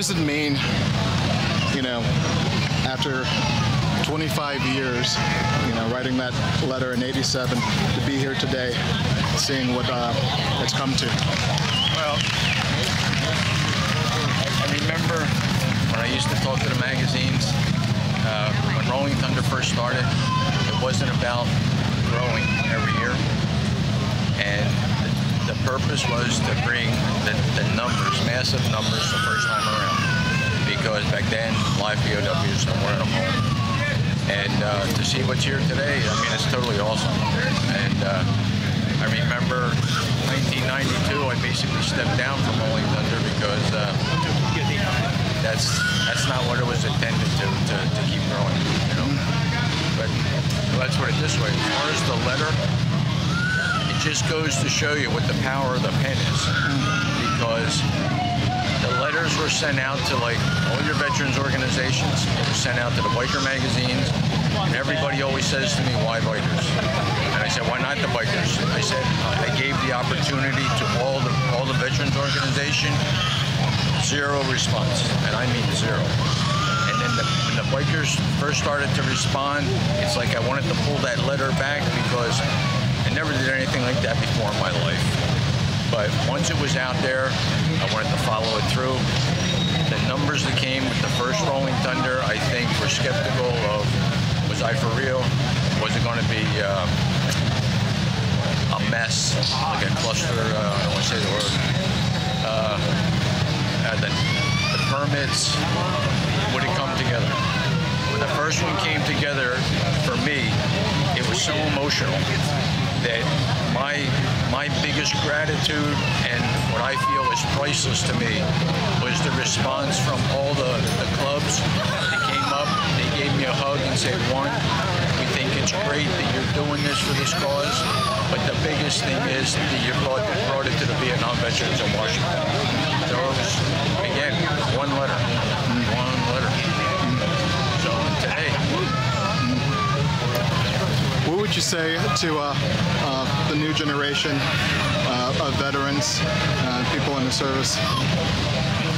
does it mean, you know, after 25 years, you know, writing that letter in '87 to be here today, seeing what it's come to? Well, I remember when I used to talk to the magazines, when Rolling Thunder first started, it wasn't about growing every year, and the purpose was to bring the numbers, massive numbers, the first time around, because back then live POWs weren't a home. And to see what's here today, I mean, it's totally awesome. And I remember 1992, I basically stepped down from Rolling Thunder because that's not what it was intended to keep growing, you know. But let's put it this way: as far as the letter, it just goes to show you what the power of the pen is, because the letters were sent out to like all your veterans organizations. It was sent out to the biker magazines, and everybody always says to me, "Why bikers?" And I said, "Why not the bikers?" I said, "I gave the opportunity to all the veterans organization, zero response, and I mean zero." And then when the bikers first started to respond, it's like I wanted to pull that letter back because I never did anything like that before in my life. But once it was out there, I wanted to follow it through. The numbers that came with the first Rolling Thunder, I think, were skeptical of, was I for real? Was it going to be a mess, like a cluster? I don't want to say the word. The permits, would it come together? When the first one came together, for me, it was so emotional that my biggest gratitude, and what I feel is priceless to me, was the response from all the clubs that came up. They gave me a hug and said, "One, we think it's great that you're doing this for this cause, but the biggest thing is that you brought it to the Vietnam veterans in Washington." So it was, again, one letter. So today, what would you say to the new generation of veterans, people in the service?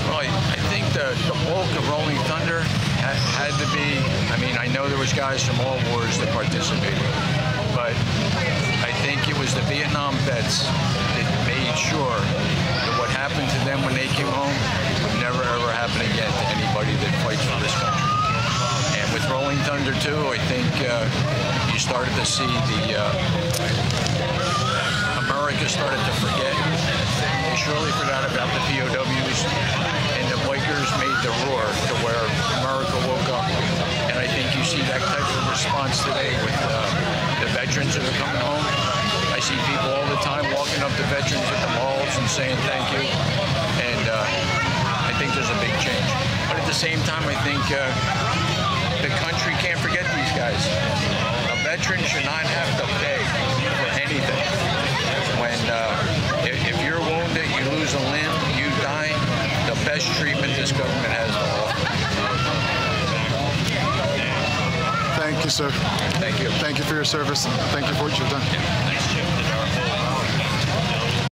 Well, I think the bulk of Rolling Thunder had to be, I mean, I know there was guys from all wars that participated, but I think it was the Vietnam vets that made sure that what happened to them when they came home would never ever happen again to anybody that fights for this country. And with Rolling Thunder too, I think you started to see America started to forget. They surely forgot about the POWs, and the bikers made the roar to where America woke up. And I think you see that type of response today with the veterans that are coming home. I see people all the time walking up to veterans at the malls and saying thank you. And I think there's a big change. But at the same time, I think the country can't forget these guys. A veteran should not have to pay for anything. When if you're wounded, you lose a limb, you die, the best treatment this government has to offer. Thank you, sir. Thank you. Thank you for your service. Thank you for what you've done. Yeah.